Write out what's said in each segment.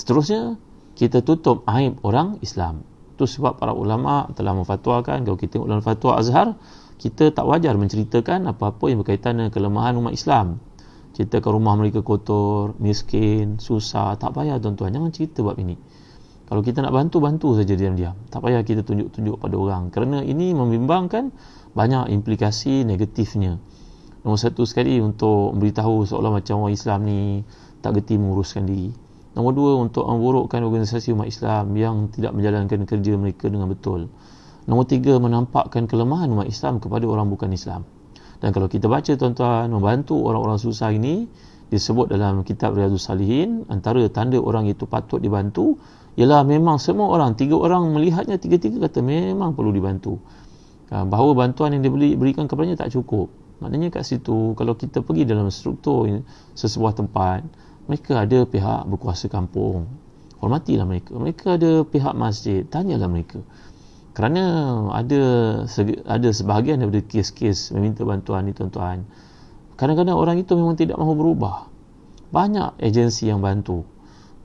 Seterusnya, kita tutup aib orang Islam. Itu sebab para ulama telah memfatwakan, kalau kita tengok dalam fatwa Azhar, kita tak wajar menceritakan apa-apa yang berkaitan dengan kelemahan umat Islam. Ceritakan rumah mereka kotor, miskin, susah, tak payah tuan-tuan, jangan cerita bab ini. Kalau kita nak bantu, bantu saja diam-diam. Tak payah kita tunjuk-tunjuk pada orang, kerana ini membimbangkan banyak implikasi negatifnya. Nombor satu sekali, untuk memberitahu seolah macam orang Islam ni tak gerti menguruskan diri. Nombor dua, untuk memburukkan organisasi umat Islam yang tidak menjalankan kerja mereka dengan betul. Nombor tiga, menampakkan kelemahan umat Islam kepada orang bukan Islam. Dan kalau kita baca tuan-tuan, membantu orang-orang susah ini disebut dalam kitab Riyadhus Salihin, antara tanda orang itu patut dibantu ialah memang semua orang, 3 orang melihatnya, tiga-tiga kata memang perlu dibantu. Bahawa bantuan yang diberikan kepadanya tak cukup. Maknanya kat situ, kalau kita pergi dalam struktur sesebuah tempat, mereka ada pihak berkuasa kampung, hormatilah mereka. Mereka ada pihak masjid, tanyalah mereka. Kerana ada sebahagian daripada kes-kes meminta bantuan ni tuan-tuan, kadang-kadang orang itu memang tidak mahu berubah. Banyak agensi yang bantu,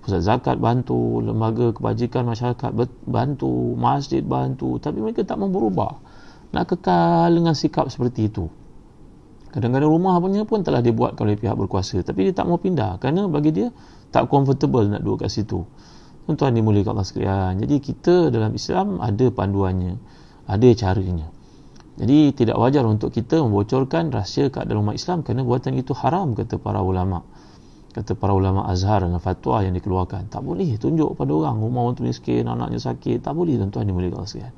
pusat zakat bantu, lembaga kebajikan masyarakat bantu, masjid bantu, tapi mereka tak mahu berubah, nak kekal dengan sikap seperti itu. Kadang-kadang rumah pun telah dibuat oleh pihak berkuasa, tapi dia tak mau pindah kerana bagi dia tak comfortable nak duduk kat situ. Tuan-tuan dimuliakan Allah sekalian. Jadi kita dalam Islam ada panduannya, ada caranya. Jadi tidak wajar untuk kita membocorkan rahsia keadaan umat Islam, kerana buatan itu haram, kata para ulama. Kata para ulama Azhar dengan fatwa yang dikeluarkan. Tak boleh tunjuk pada orang rumah orang tu miskin, anaknya sakit. Tak boleh tuan-tuan dimuliakan Allah sekalian.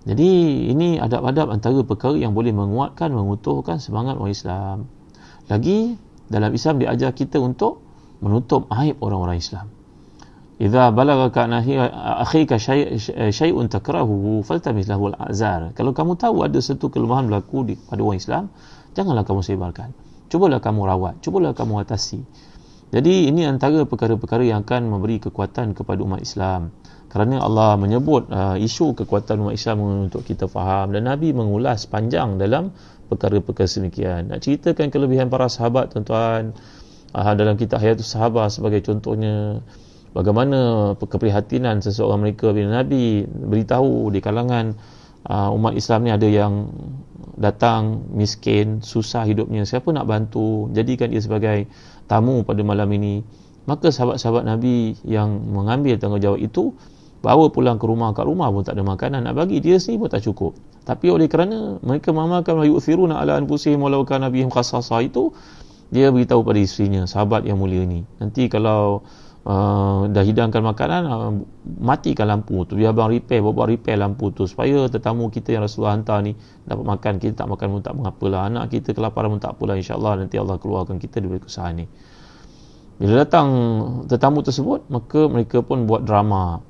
Jadi ini adab-adab antara perkara yang boleh menguatkan, mengutuhkan semangat orang Islam. Lagi dalam Islam diajar kita untuk menutup aib orang-orang Islam. Idza balagaka akhika syai'un takrahuhu faltamis lahu al-azar. Kalau kamu tahu ada satu kelemahan berlaku pada orang Islam, janganlah kamu sebarkan. Cubalah kamu rawat, cubalah kamu atasi. Jadi ini antara perkara-perkara yang akan memberi kekuatan kepada umat Islam. Kerana Allah menyebut isu kekuatan umat Islam untuk kita faham, dan Nabi mengulas panjang dalam perkara-perkara sedemikian. Nak ceritakan kelebihan para sahabat tuan-tuan, dalam kitab Hayatus Sahabah sebagai contohnya, bagaimana keprihatinan seseorang mereka bila Nabi beritahu di kalangan umat Islam ni ada yang datang miskin, susah hidupnya, siapa nak bantu, jadikan dia sebagai tamu pada malam ini. Maka sahabat-sahabat Nabi yang mengambil tanggungjawab itu bawa pulang ke rumah, kat rumah pun tak ada makanan nak bagi, dia sendiri pun tak cukup. Tapi oleh kerana mereka mengamalkan yu'thiruna ala anfusihim walau kana bihim khassasah, itu dia beritahu pada isterinya, sahabat yang mulia ni, nanti kalau dah hidangkan makanan, matikan lampu tu, biar abang bawa repair lampu tu, supaya tetamu kita yang Rasulullah hantar ni dapat makan. Kita tak makan pun tak mengapalah, anak kita kelaparan pun tak apalah, insyaAllah nanti Allah keluarkan kita dari kesusahan ni. Bila datang tetamu tersebut, maka mereka pun buat drama,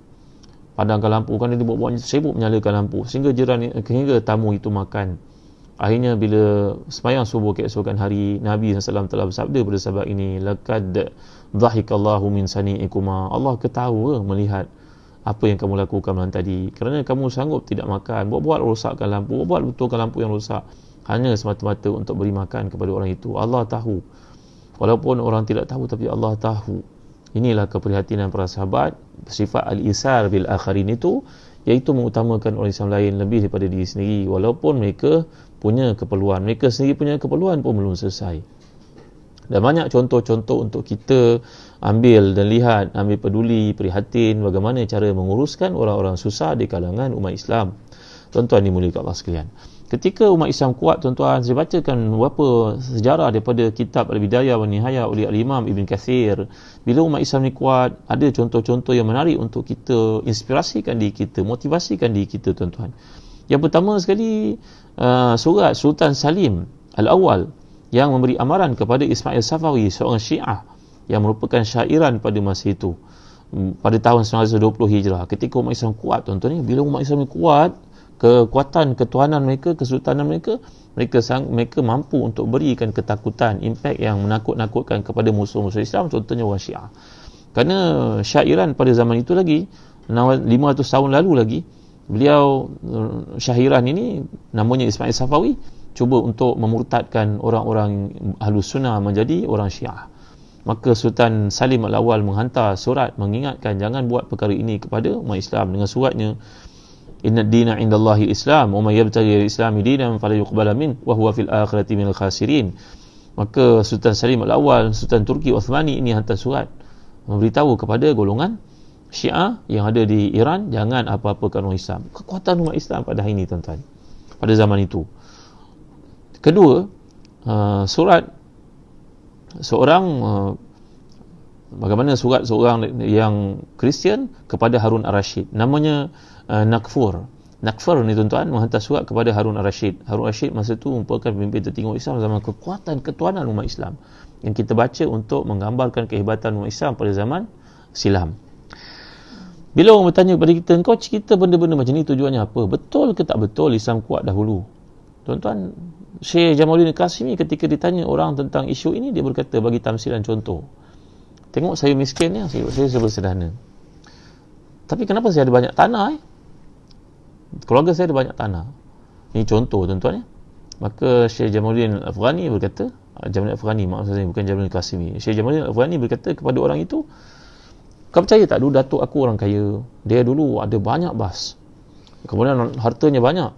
padamkan lampu, kan dia buat sibuk menyalakan lampu, sehingga tamu itu makan. Akhirnya bila sembahyang subuh keesokan hari, Nabi SAW telah bersabda pada sahabat ini, laqad dhahikallahu min sani'ikuma, Allah ketawa melihat apa yang kamu lakukan malam tadi, kerana kamu sanggup tidak makan, buat rosakkan lampu, buat betulkan lampu yang rosak, hanya semata-mata untuk beri makan kepada orang itu. Allah tahu, walaupun orang tidak tahu, tapi Allah tahu. Inilah keprihatinan para sahabat, sifat al-isar bil akharin itu, iaitu mengutamakan orang Islam lain lebih daripada diri sendiri, walaupun mereka punya keperluan. Mereka sendiri punya keperluan pun belum selesai. Dan banyak contoh-contoh untuk kita ambil dan lihat, ambil peduli, prihatin bagaimana cara menguruskan orang-orang susah di kalangan umat Islam. Tuan-tuan dimuliakan Allah sekalian. Ketika umat Islam kuat, tuan-tuan, saya bacakan beberapa sejarah daripada kitab Al-Bidayah wa Nihayah oleh Al-Imam Ibn Kathir. Bila umat Islam ni kuat, ada contoh-contoh yang menarik untuk kita inspirasikan diri kita, motivasikan diri kita, tuan-tuan. Yang pertama sekali, surat Sultan Salim Al-Awwal yang memberi amaran kepada Ismail Safawi, seorang Syiah yang merupakan syairan pada masa itu, pada tahun 1920 Hijrah. Ketika umat Islam kuat, tuan-tuan, bila umat Islam ni kuat, kekuatan ketuhanan mereka, kesultanan mereka, mereka mampu untuk berikan ketakutan, impak yang menakut-nakutkan kepada musuh-musuh Islam, contohnya orang Syiah. Kerana syairan pada zaman itu lagi, 500 tahun lalu lagi, beliau syairan ini namanya Ismail Safawi, cuba untuk memurtadkan orang-orang Ahlus Sunnah menjadi orang Syiah. Maka Sultan Salim Al-Awwal menghantar surat mengingatkan jangan buat perkara ini kepada umat Islam dengan suratnya, inna dina indallahi islam wa may yabtaghi al-islami dinan fala yuqbala min wa huwa fil akhirati minal khasirin. Maka Sultan Salim Al-Awwal, Sultan Turki Uthmani ini hantar surat memberitahu kepada golongan Syiah yang ada di Iran jangan apa-apakan orang Islam. Kekuatan umat Islam pada hari ini, tuan-tuan, pada zaman itu. Kedua, surat seorang bagaimana surat seorang yang Kristian kepada Harun Ar-Rasyid, namanya Nakfur ni, tuan-tuan, menghantar surat kepada Harun Ar-Rasyid. Harun Ar-Rasyid masa itu merupakan pemimpin tertinggi Islam zaman kekuatan ketuanan umat Islam yang kita baca untuk menggambarkan kehebatan umat Islam pada zaman silam. Bila orang bertanya kepada kita, kau cerita benda-benda macam ni tujuannya apa? Betul ke tak betul Islam kuat dahulu? Tuan-tuan, Syekh Jamaluddin Qasimi ketika ditanya orang tentang isu ini, dia berkata, bagi tamsilan contoh. Tengok saya miskin ya, saya sederhana. Tapi kenapa saya ada banyak tanah? Keluarga saya ada banyak tanah. Ini contoh, tuan-tuan ya. Maka Syekh Jamaluddin Afghani berkata, Jamaluddin Afghani, maksud saya bukan Jamaluddin Qasimi. Syekh Jamaluddin Afghani berkata kepada orang itu, kau percaya tak dulu datuk aku orang kaya? Dia dulu ada banyak bas. Kemudian hartanya banyak.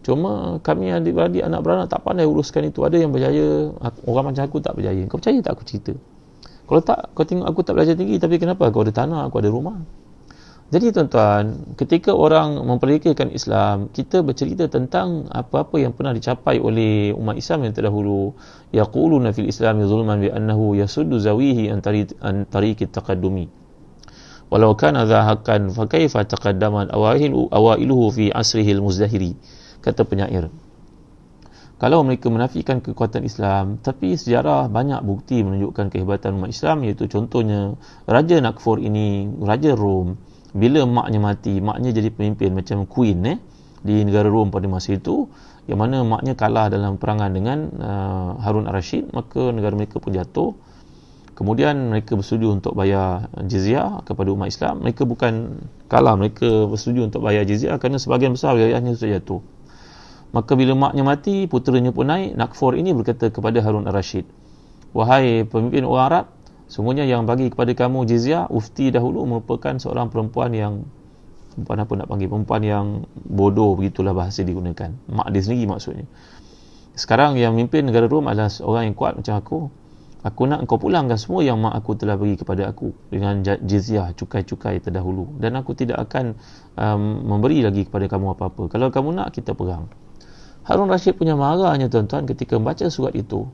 Cuma kami adik-beradik, anak beranak tak pandai uruskan itu. Ada yang berjaya, orang macam aku tak berjaya. Kau percaya tak aku cerita? Kalau tak, kau tengok aku tak belajar tinggi, tapi kenapa? Kau ada tanah, aku ada rumah. Jadi tuan-tuan, ketika orang memperdekakan Islam, kita bercerita tentang apa-apa yang pernah dicapai oleh umat Islam yang terdahulu. Yaquluna fil Islami zulman bi annahu yasuddu zawihi an tariqit taqaddumi. Walau kana dhahakan fa kaifa taqaddaman awailuhu fi asrihi al-muzdahiri. Kata penyair, kalau mereka menafikan kekuatan Islam, tapi sejarah banyak bukti menunjukkan kehebatan umat Islam, iaitu contohnya Raja Nakfur ini, Raja Rom, bila maknya mati, maknya jadi pemimpin macam Queen di negara Rom pada masa itu, yang mana maknya kalah dalam perangan dengan Harun Ar-Rasyid, maka negara mereka pun jatuh. Kemudian mereka bersetuju untuk bayar jizyah kepada umat Islam. Mereka bukan kalah, mereka bersetuju untuk bayar jizyah kerana sebahagian besar wilayahnya sudah jatuh. Maka bila maknya mati, puteranya pun naik. Nakfur ini berkata kepada Harun Ar-Rasyid, wahai pemimpin orang Arab, sungguhnya yang bagi kepada kamu jizyah, Ufti dahulu merupakan seorang perempuan yang, perempuan apa nak panggil, perempuan yang bodoh, begitulah bahasa digunakan. Mak dia sendiri maksudnya. Sekarang yang memimpin negara Rom adalah orang yang kuat macam aku. Aku nak engkau pulangkan semua yang mak aku telah bagi kepada aku dengan jizyah, cukai-cukai terdahulu, dan aku tidak akan memberi lagi kepada kamu apa-apa. Kalau kamu nak, kita perang. Harun Ar-Rasyid punya marahnya, tuan-tuan, ketika membaca surat itu.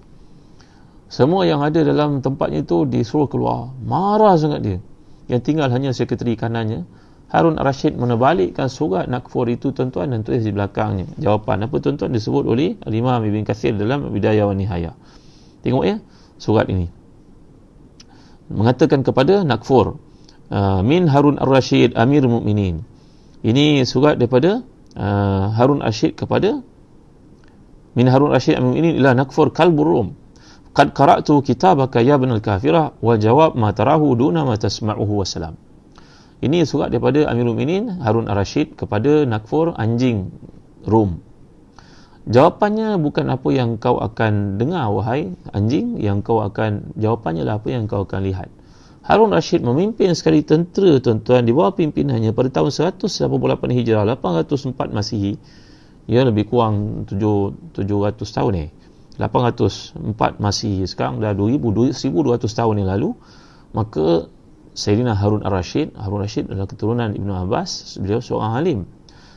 Semua yang ada dalam tempatnya itu disuruh keluar. Marah sangat dia. Yang tinggal hanya sekretari kanannya. Harun Ar-Rasyid menebalikkan surat Nakfur itu, tuan-tuan, dan tulis di belakangnya jawapan apa, tuan-tuan, disebut oleh Imam Ibn Katsir dalam Bidayah wa Nihayah. Tengok ya surat ini, mengatakan kepada Nakfur, min Harun Ar-Rasyid Amir Mu'minin. Ini surat daripada Harun Ar-Rasyid kepada, min Harun Ar-Rasyid Amir Mu'minin ila Nakfur kalbur Rum. Qad qara'tu kitabaka ya ibn al-kafirah wal jawab ma tarahu duna ma tasma'uhu wassalam. Ini surat daripada Amirul Mukminin Harun Ar-Rasyid kepada Nakfur, anjing Rum. Jawapannya bukan apa yang kau akan dengar, wahai anjing, yang kau akan, jawapannya lah apa yang kau akan lihat. Harun Ar-Rasyid memimpin sekali tentera, tuan-tuan, di bawah pimpinannya pada tahun 188 Hijrah, 804 Masihi. Ya, lebih kurang 700 tahun 804 Masihi. Sekarang dah 1200 tahun yang lalu. Maka Sayyidina Harun Ar-Rasyid adalah keturunan Ibn Abbas. Beliau seorang alim.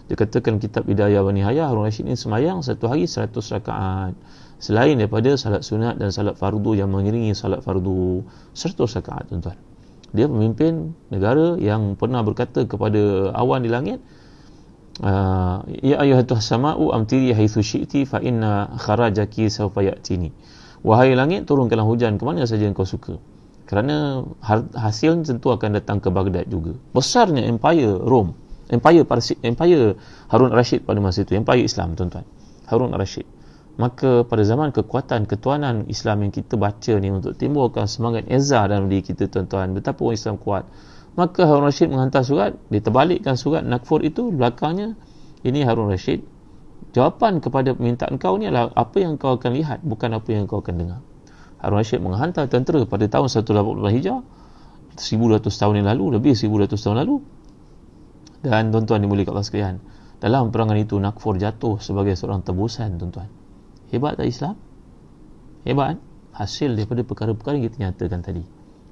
Dia katakan kitab Bidayah wa Nihayah, Harun Ar-Rasyid ini semayang satu hari 100 rakaat. Selain daripada salat sunat dan salat fardu yang mengiringi salat fardu, 100 rakaat, tuan-tuan. Dia pemimpin negara yang pernah berkata kepada awan di langit, ya ayyuhatuhas sama'u amtiri haitsu syi'ti fa inna kharajaki sawfa ya'tini. Wahai langit, turunkanlah hujan ke mana saja engkau suka, kerana hasilnya tentu akan datang ke Baghdad juga. Besarnya empire Rom, empire Harun Ar-Rasyid pada masa itu, empire Islam, tuan-tuan, Harun Ar-Rasyid. Maka pada zaman kekuatan ketuanan Islam yang kita baca ni, untuk timbulkan semangat ezah dalam diri kita, tuan-tuan, betapa orang Islam kuat, maka Harun Ar-Rasyid menghantar surat, diterbalikkan surat Nakfur itu, belakangnya ini Harun Ar-Rasyid, jawapan kepada permintaan kau ni adalah apa yang kau akan lihat, bukan apa yang kau akan dengar. Harun Rashid menghantar tentera pada tahun 180 Hijrah, 1200 tahun yang lalu, lebih 1200 tahun lalu. Dan tuan-tuan dimuliakan Allah sekalian, dalam perangan itu Nakfur jatuh sebagai seorang tebusan, tuan-tuan. Hebat tak Islam? Hebat kan? Hasil daripada perkara-perkara yang kita nyatakan tadi.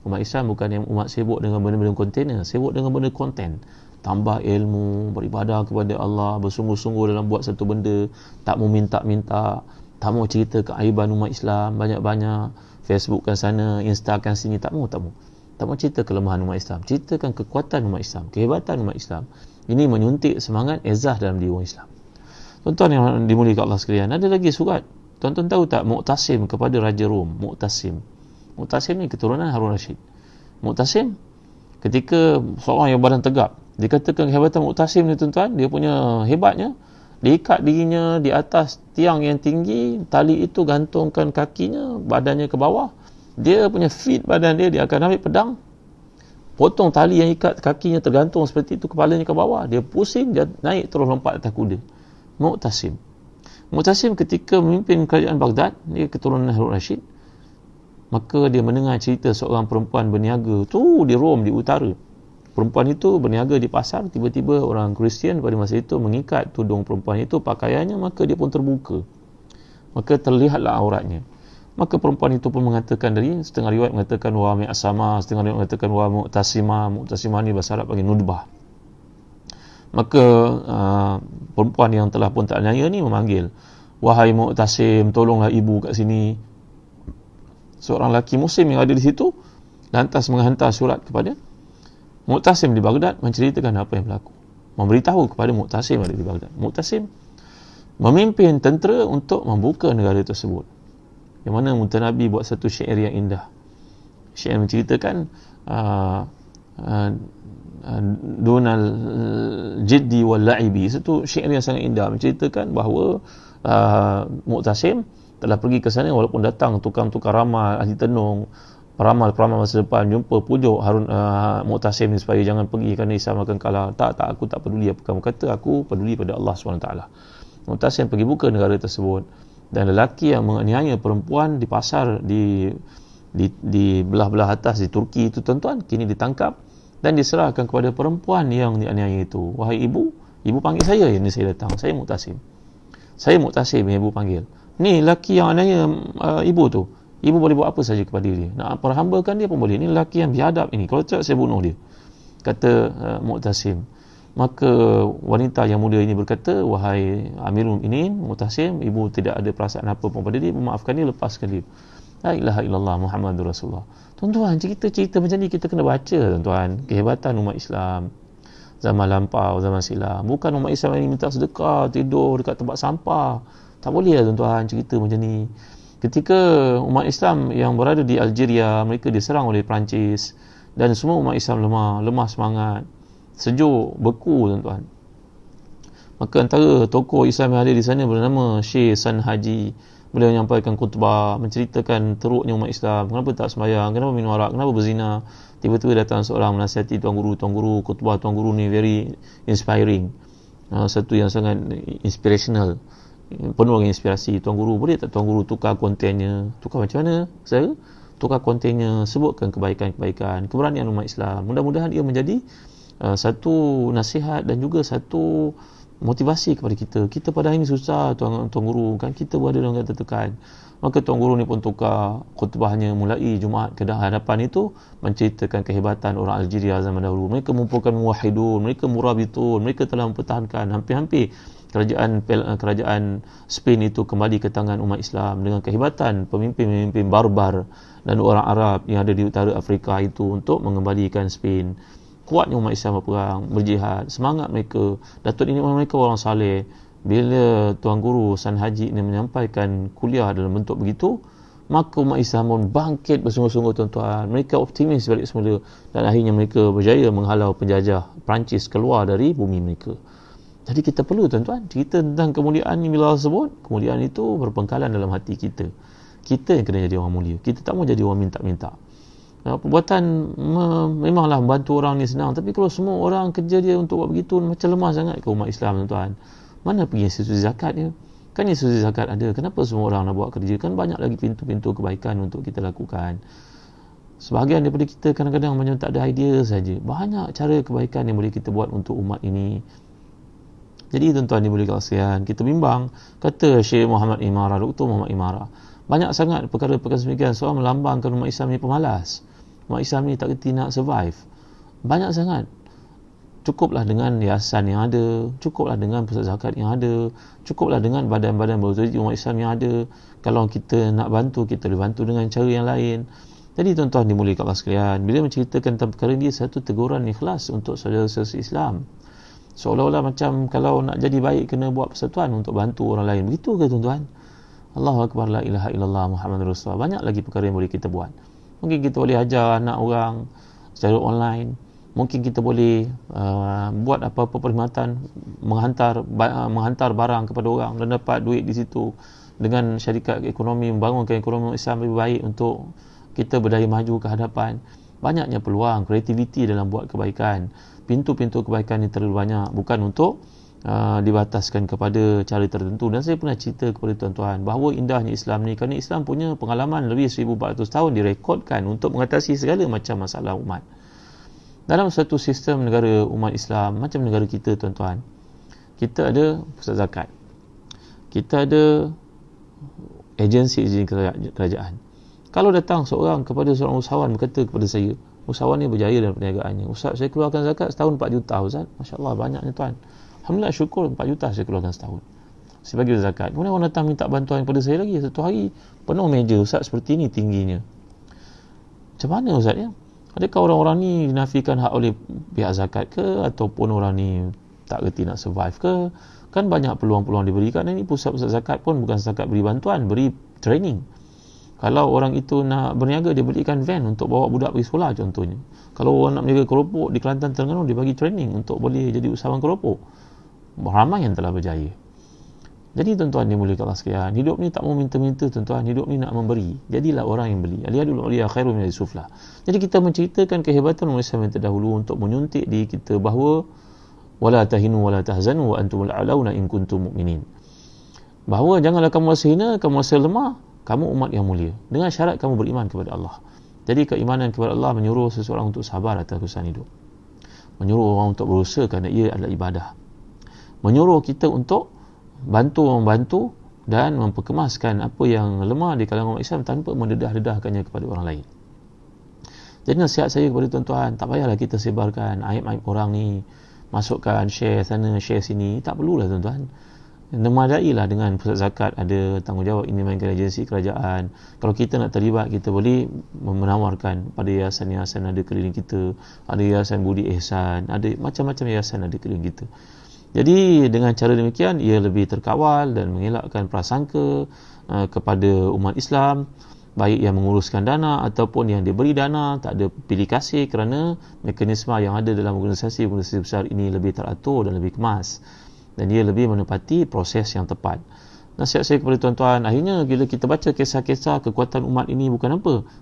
Umat Islam bukan yang umat sibuk dengan benda-benda kontainer, sibuk dengan benda konten. Tambah ilmu, beribadah kepada Allah, bersungguh-sungguh dalam buat satu benda, tak mau minta-minta, tak mau cerita keaiban umat Islam banyak-banyak, Facebookkan sana, Instakan sini, tak mau. Tak mau cerita kelemahan umat Islam, ceritakan kekuatan umat Islam, kehebatan umat Islam. Ini menyuntik semangat izah dalam diri orang Islam. Tuan-tuan yang dimuliakan Allah sekalian, ada lagi surat. Tuan-tuan tahu tak Mu'tasim kepada Raja Rom? Mu'tasim ni keturunan Harun Rashid. Mu'tasim ketika seorang yang badan tegap, dikatakan kehebatan Mu'tasim ni, tuan-tuan, dia punya hebatnya, diikat dirinya di atas tiang yang tinggi, tali itu gantungkan kakinya, badannya ke bawah, dia punya fit badan dia akan ambil pedang, potong tali yang ikat kakinya tergantung seperti itu, kepalanya ke bawah, dia pusing, dia naik terus lompat atas kuda. Mu'tasim ketika memimpin kerajaan Baghdad, dia keturunan Harun Rashid, maka dia mendengar cerita seorang perempuan berniaga tu di Rom, di utara. Perempuan itu berniaga di pasar, tiba-tiba orang Kristian pada masa itu mengikat tudung perempuan itu, pakaiannya, maka dia pun terbuka, maka terlihatlah auratnya. Maka perempuan itu pun mengatakan, dari setengah riwayat mengatakan wa mi'asama, setengah riwayat mengatakan wa mu'tasimah ni bahasa Arab panggil nudbah. Maka perempuan yang telah pun tak nyaya ni memanggil, wahai Mu'tasim, tolonglah ibu kat sini. Seorang lelaki muslim yang ada di situ lantas menghantar surat kepada Mu'tasim di Baghdad, menceritakan apa yang berlaku, memberitahu kepada Mu'tasim ada di Baghdad. Mu'tasim memimpin tentera untuk membuka negara tersebut, yang mana Mutanabi buat satu syair yang indah. Syair menceritakan Dunal Jiddi wal La'ibi. Satu syair yang sangat indah menceritakan bahawa Mu'tasim telah pergi ke sana, walaupun datang tukang-tukang ramal, ahli tenung, peramal-peramal masa depan, jumpa pujuk Mu'tasim ni supaya jangan pergi kerana Islam akan kalah. Tak, aku tak peduli apa kamu kata, aku peduli pada Allah SWT. Mu'tasim pergi buka negara tersebut, dan lelaki yang menganiaya perempuan di pasar di belah-belah atas di Turki itu, tuan-tuan, kini ditangkap dan diserahkan kepada perempuan yang dianiaya itu. Wahai ibu panggil saya, ini saya datang, saya Mu'tasim yang ibu panggil. Ni lelaki yang aniaya ibu tu, ibu boleh buat apa saja kepada dia, nak perhambakan dia pun boleh. Ni lelaki yang biadab ini, kalau tak saya bunuh dia, kata Mu'tasim. Maka wanita yang muda ini berkata, wahai Amirul Mukminin Mu'tasim, ibu tidak ada perasaan apa pun pada dia, memaafkan dia, lepaskan dia. La ilaha illallah Muhammadur Rasulullah. Tuan-tuan, cerita-cerita macam ni kita kena baca, tuan-tuan. Kehebatan umat Islam zaman lampau, zaman silam. Bukan umat Islam ini minta sedekah, tidur dekat tempat sampah. Tak boleh tuan-tuan cerita macam ni. Ketika umat Islam yang berada di Algeria, mereka diserang oleh Perancis, dan semua umat Islam lemah semangat, sejuk, beku, tuan-tuan. Maka antara tokoh Islam yang ada di sana bernama Syekh San Haji. Beliau menyampaikan khutbah, menceritakan teruknya umat Islam, kenapa tak sembahyang, kenapa minum arak, kenapa berzina. Tiba-tiba datang seorang menasihati tuan guru, khutbah tuan guru ni very inspiring, satu yang sangat inspirational, penuh dengan inspirasi. Tuan guru, boleh tak tuan guru tukar kontennya? Tukar macam mana? Saya tukar kontennya, sebutkan kebaikan-kebaikan, keberanian umat Islam. Mudah-mudahan ia menjadi satu nasihat dan juga satu motivasi kepada kita. Kita pada hari ini susah, tuan guru, kan kita berada dalam kata tekan. Maka tuan guru ni pun tukar khutbahnya, mulai Jumaat ke hadapan itu menceritakan kehebatan orang Algeria zaman dahulu. Mereka merupakan muwahhidun, mereka murabitun, mereka telah mempertahankan hampir-hampir kerajaan Spain itu kembali ke tangan umat Islam dengan kehebatan pemimpin-pemimpin barbar dan orang Arab yang ada di utara Afrika itu untuk mengembalikan Spain. Kuatnya umat Islam berperang, berjihad, semangat mereka. Datuk nenek mereka orang saleh. Bila tuan guru San Haji ini menyampaikan kuliah dalam bentuk begitu, maka umat Islam pun bangkit bersungguh-sungguh, tuan-tuan. Mereka optimis balik semula, dan akhirnya mereka berjaya menghalau penjajah Perancis keluar dari bumi mereka. Jadi kita perlu, tuan-tuan, cerita tentang kemuliaan bila tersebut. Kemuliaan itu berpengkalan dalam hati kita. Kita yang kena jadi orang mulia. Kita tak mau jadi orang minta-minta. Perbuatan memanglah membantu orang ni senang, tapi kalau semua orang kerja dia untuk buat begitu, macam lemah sangat ke umat Islam, tuan-tuan. Mana pergi institusi zakat dia? Kan institusi zakat ada, kenapa semua orang nak buat kerja? Kan banyak lagi pintu-pintu kebaikan untuk kita lakukan. Sebahagian daripada kita kadang-kadang macam tak ada idea saja. Banyak cara kebaikan yang boleh kita buat untuk umat ini. Jadi tuan-tuan dimuliakan sekalian, kita bimbang, kata Syekh Muhammad Imarah, Dr. Muhammad Imarah, banyak sangat perkara-perkara semikian soal melambangkan umat Islam ni pemalas. Umat Islam ni tak kerti nak survive. Banyak sangat. Cukuplah dengan yayasan yang ada, cukuplah dengan pusat zakat yang ada, cukuplah dengan badan-badan berautoriti umat Islam yang ada. Kalau kita nak bantu, kita boleh bantu dengan cara yang lain. Jadi tuan-tuan dimuliakan Allah sekalian, bila menceritakan tentang perkara ini, satu teguran ikhlas untuk saudara-saudara Islam. Seolah-olah macam kalau nak jadi baik kena buat persatuan untuk bantu orang lain. Begitu ke tuan-tuan? Allahu Akbar, la ilaha illallah Muhammadur Rasulullah. Banyak lagi perkara yang boleh kita buat. Mungkin kita boleh ajar anak orang secara online. Mungkin kita boleh buat apa-apa perkhidmatan, menghantar barang kepada orang dan dapat duit di situ. Dengan syarikat ekonomi, membangunkan ekonomi Islam lebih baik untuk kita berdaya maju ke hadapan. Banyaknya peluang, kreativiti dalam buat kebaikan. Pintu-pintu kebaikan ni terlalu banyak. Bukan untuk dibataskan kepada cara tertentu. Dan saya pernah cerita kepada tuan-tuan bahawa indahnya Islam ni, kerana Islam punya pengalaman lebih 1400 tahun direkodkan untuk mengatasi segala macam masalah umat. Dalam satu sistem negara umat Islam macam negara kita tuan-tuan, kita ada pusat zakat, kita ada agensi kerajaan. Kalau datang seorang kepada seorang usahawan berkata kepada saya, usahawan ni berjaya dalam perniagaannya, Ustaz, saya keluarkan zakat setahun 4 juta Ustaz. Masya Allah, banyaknya tuan. Alhamdulillah, syukur 4 juta saya keluarkan setahun sebagai zakat. Kemudian orang datang minta bantuan kepada saya lagi. Satu hari penuh meja, Ustaz, seperti ini tingginya. Macam mana Ustaz ya? Adakah orang-orang ni dinafikan hak oleh pihak zakat ke, ataupun orang ni tak reti nak survive ke? Kan banyak peluang-peluang diberikan. Ini pusat-pusat zakat pun bukan setakat beri bantuan, beri training. Kalau orang itu nak berniaga, dia belikan van untuk bawa budak pergi sekolah contohnya. Kalau orang nak berniaga keropok di Kelantan Terengganu, dia bagi training untuk boleh jadi usahawan keropok. Ramai yang telah berjaya. Jadi tuan-tuan dimuliakan Allah sekalian, hidup ni tak mau minta-minta tuan-tuan, hidup ni nak memberi. Jadilah orang yang beli. Aliyadul uliya khairu min al-sufla. Jadi kita menceritakan kehebatan umat Islam yang terdahulu untuk menyuntik diri kita bahawa wala tahinu wala tahzanu wa antumul a'launa in kuntum mu'minin. Bahawa janganlah kamu rasa hina, kamu rasa lemah, kamu umat yang mulia. Dengan syarat kamu beriman kepada Allah. Jadi keimanan kepada Allah menyuruh seseorang untuk sabar atas kesusahan hidup. Menyuruh orang untuk berusaha kerana ia adalah ibadah. Menyuruh kita untuk membantu dan memperkemaskan apa yang lemah di kalangan umat Islam tanpa mendedah-dedahkannya kepada orang lain. Jadi nasihat saya kepada tuan-tuan, tak payahlah kita sebarkan aib-aib orang ni, masukkan share sana, share sini. Tak perlulah tuan-tuan. Memadailah dengan pusat zakat ada tanggungjawab ini mainkan agensi kerajaan. Kalau kita nak terlibat, kita boleh menawarkan pada yayasan-yayasan ada keliling kita, ada yayasan budi ihsan, ada macam-macam yayasan ada keliling kita. Jadi dengan cara demikian ia lebih terkawal dan mengelakkan prasangka kepada umat Islam, baik yang menguruskan dana ataupun yang diberi dana, tak ada pilih kasih kerana mekanisme yang ada dalam organisasi besar ini lebih teratur dan lebih kemas dan dia lebih menepati proses yang tepat. Nasihat saya kepada tuan-tuan, akhirnya bila kita baca kisah-kisah kekuatan umat ini bukan apa,